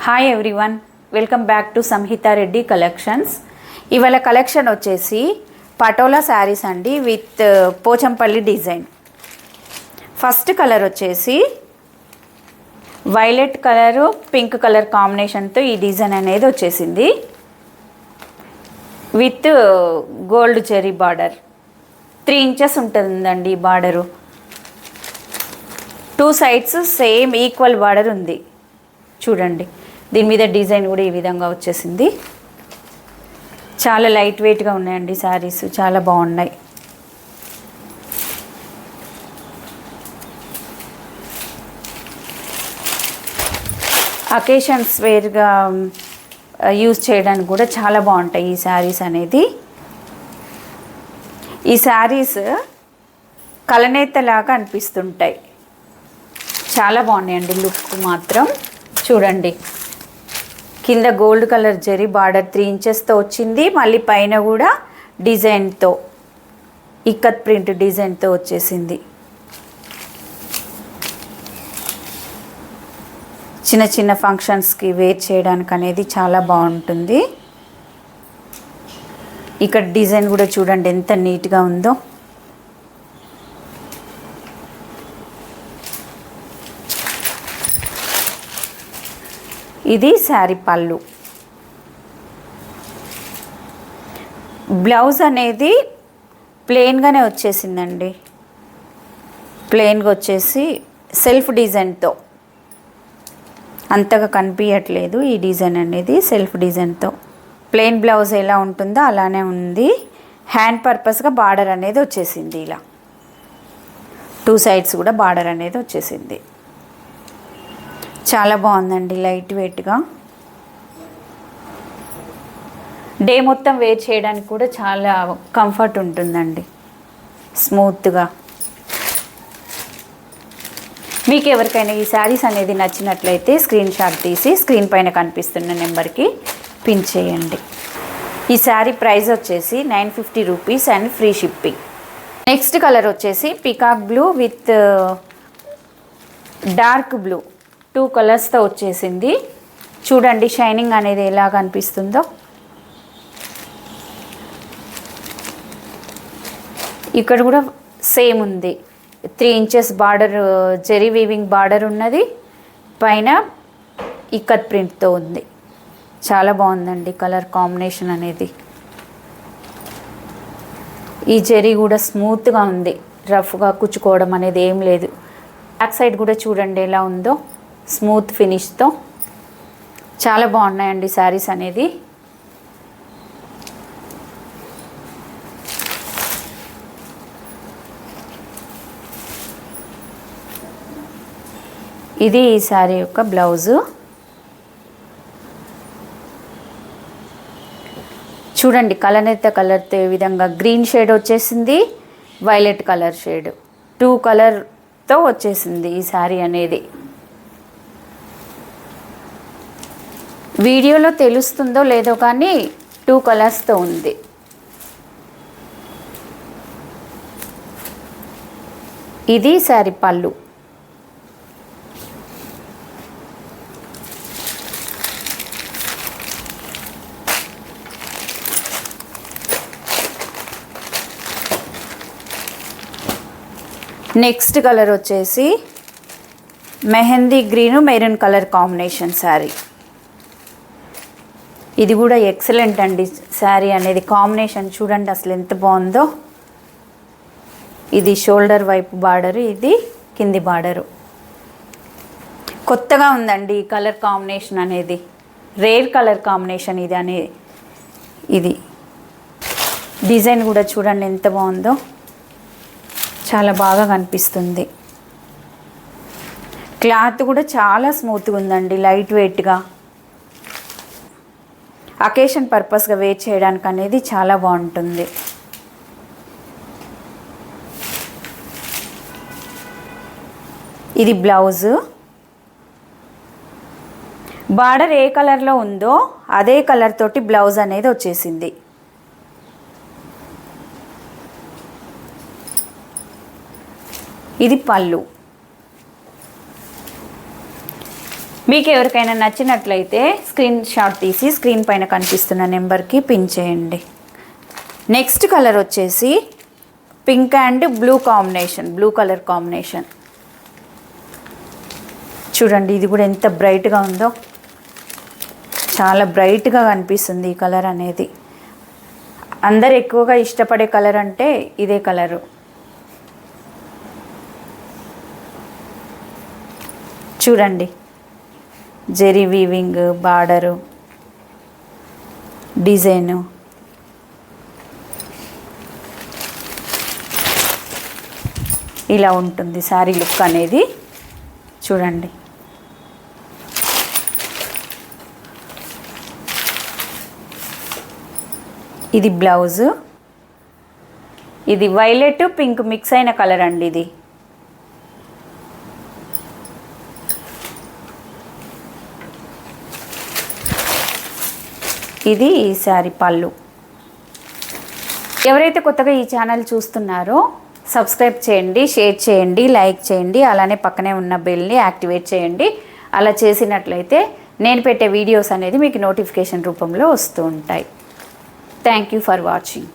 Hi everyone, welcome back to Samhitha Reddy collections. ఇవాళ collection వచ్చేసి పటోలా శారీస్ అండి with Pochampally design. First colour వచ్చేసి వైలెట్ కలరు పింక్ కలర్ కాంబినేషన్తో ఈ డిజైన్ అనేది వచ్చేసింది విత్ గోల్డ్ చెరీ బార్డర్. 3 ఇంచెస్ ఉంటుందండి border. 2 sides same equal border ఉంది. చూడండి, దీని మీద డిజైన్ కూడా ఈ విధంగా వచ్చేసింది. చాలా లైట్ వెయిట్గా ఉన్నాయండి శారీస్, చాలా బాగున్నాయి. అకేషన్స్ వేర్గా యూజ్ చేయడానికి కూడా చాలా బాగుంటాయి ఈ శారీస్ అనేది. ఈ శారీస్ కలనేతలాగా అనిపిస్తుంటాయి, చాలా బాగున్నాయండి లుక్ మాత్రం. చూడండి, కింద గోల్డ్ కలర్ జరీ బార్డర్ 3 ఇంచెస్తో వచ్చింది. మళ్ళీ పైన కూడా డిజైన్తో ఇక్కత్ ప్రింట్ డిజైన్తో వచ్చేసింది. చిన్న చిన్న ఫంక్షన్స్కి వేర్ చేయడానికి అనేది చాలా బాగుంటుంది. ఇక్కడ డిజైన్ కూడా చూడండి ఎంత నీట్గా ఉందో. ఇది శారీ పళ్ళు. బ్లౌజ్ అనేది ప్లెయిన్గానే వచ్చేసిందండి. ప్లెయిన్గా వచ్చేసి సెల్ఫ్ డిజైన్తో, అంతగా కనిపించట్లేదు ఈ డిజైన్ అనేది. సెల్ఫ్ డిజైన్తో ప్లెయిన్ బ్లౌజ్ ఎలా ఉంటుందో అలానే ఉంది. హ్యాండ్ పర్పస్గా బార్డర్ అనేది వచ్చేసింది. ఇలా 2 సైడ్స్ కూడా బార్డర్ అనేది వచ్చేసింది. చాలా బాగుందండి, లైట్ వెయిట్గా. డే మొత్తం వేర్ చేయడానికి కూడా చాలా కంఫర్ట్ ఉంటుందండి, స్మూత్గా. మీకు ఎవరికైనా ఈ శారీస్ అనేది నచ్చినట్లయితే స్క్రీన్ షాట్ తీసి స్క్రీన్ పైన కనిపిస్తున్న నెంబర్కి పిన్ చేయండి. ఈ శారీ ప్రైస్ వచ్చేసి 950 rupees and free shipping. Next colour వచ్చేసి peacock blue with dark blue, 2 కలర్స్తో వచ్చేసింది. చూడండి షైనింగ్ అనేది ఎలా కనిపిస్తుందో. ఇక్కడ కూడా సేమ్ ఉంది. 3 inches border, zari weaving border ఉన్నది. పైన ఇక్కత్ ప్రింట్తో ఉంది. చాలా బాగుందండి కలర్ కాంబినేషన్ అనేది. ఈ జెరీ కూడా స్మూత్గా ఉంది, రఫ్గా కుచ్చుకోవడం అనేది ఏం లేదు. బ్యాక్ సైడ్ కూడా చూడండి ఎలా ఉందో, స్మూత్ ఫినిష్తో. చాలా బాగున్నాయండి శారీస్ అనేది. ఇది ఈ శారీ యొక్క బ్లౌజు. చూడండి కలనేత కలర్తో ఈ విధంగా గ్రీన్ షేడ్ వచ్చేసింది, వైలెట్ కలర్ షేడ్, 2 కలర్తో వచ్చేసింది ఈ శారీ అనేది. వీడియోలో తెలుస్తుందో లేదో కానీ 2 కలర్స్తో ఉంది. ఇది శారీ పళ్ళు. నెక్స్ట్ కలర్ వచ్చేసి mehndi green maroon colour combination sari. ఇది కూడా ఎక్సలెంట్ అండి శారీ అనేది. కాంబినేషన్ చూడండి అసలు ఎంత బాగుందో. ఇది షోల్డర్ వైపు బార్డరు, ఇది కింది బార్డరు. కొత్తగా ఉందండి ఈ కలర్ కాంబినేషన్ అనేది. రేర్ కలర్ కాంబినేషన్ ఇది అనేది. ఇది డిజైన్ కూడా చూడండి ఎంత బాగుందో, చాలా బాగా కనిపిస్తుంది. క్లాత్ కూడా చాలా స్మూత్గా ఉందండి, లైట్ వెయిట్గా. అకేషన్ పర్పస్గా వేర్ చేయడానికి అనేది చాలా బాగుంటుంది. ఇది బ్లౌజు. బార్డర్ ఏ కలర్లో ఉందో అదే కలర్ తోటి బ్లౌజ్ అనేది వచ్చేసింది. ఇది పళ్ళు. మీకు ఎవరికైనా నచ్చినట్లయితే స్క్రీన్ షాట్ తీసి స్క్రీన్ పైన కనిపిస్తున్న నెంబర్కి పిన్ చేయండి. నెక్స్ట్ కలర్ వచ్చేసి pink and blue combination, blue colour combination. చూడండి ఇది కూడా ఎంత బ్రైట్గా ఉందో, చాలా బ్రైట్గా కనిపిస్తుంది ఈ కలర్ అనేది. అందరు ఎక్కువగా ఇష్టపడే కలర్ అంటే ఇదే కలరు. చూడండి జెరీ వీవింగ్, బార్డరు, డిజైను, ఇలా ఉంటుంది శారీ లుక్ అనేది. చూడండి ఇది బ్లౌజు. ఇది వైలెట్ పింక్ మిక్స్ అయిన కలర్ అండి ఇది. ఇది శారీ పళ్ళు. ఎవరైతే కొత్తగా ఈ ఛానల్ చూస్తున్నారో సబ్స్క్రైబ్ చేయండి, షేర్ చేయండి, లైక్ చేయండి, అలానే పక్కనే ఉన్న బెల్ని యాక్టివేట్ చేయండి. అలా చేసినట్లయితే నేను పెట్టే వీడియోస్ అనేది మీకు నోటిఫికేషన్ రూపంలో వస్తూ ఉంటాయి. Thank you for watching.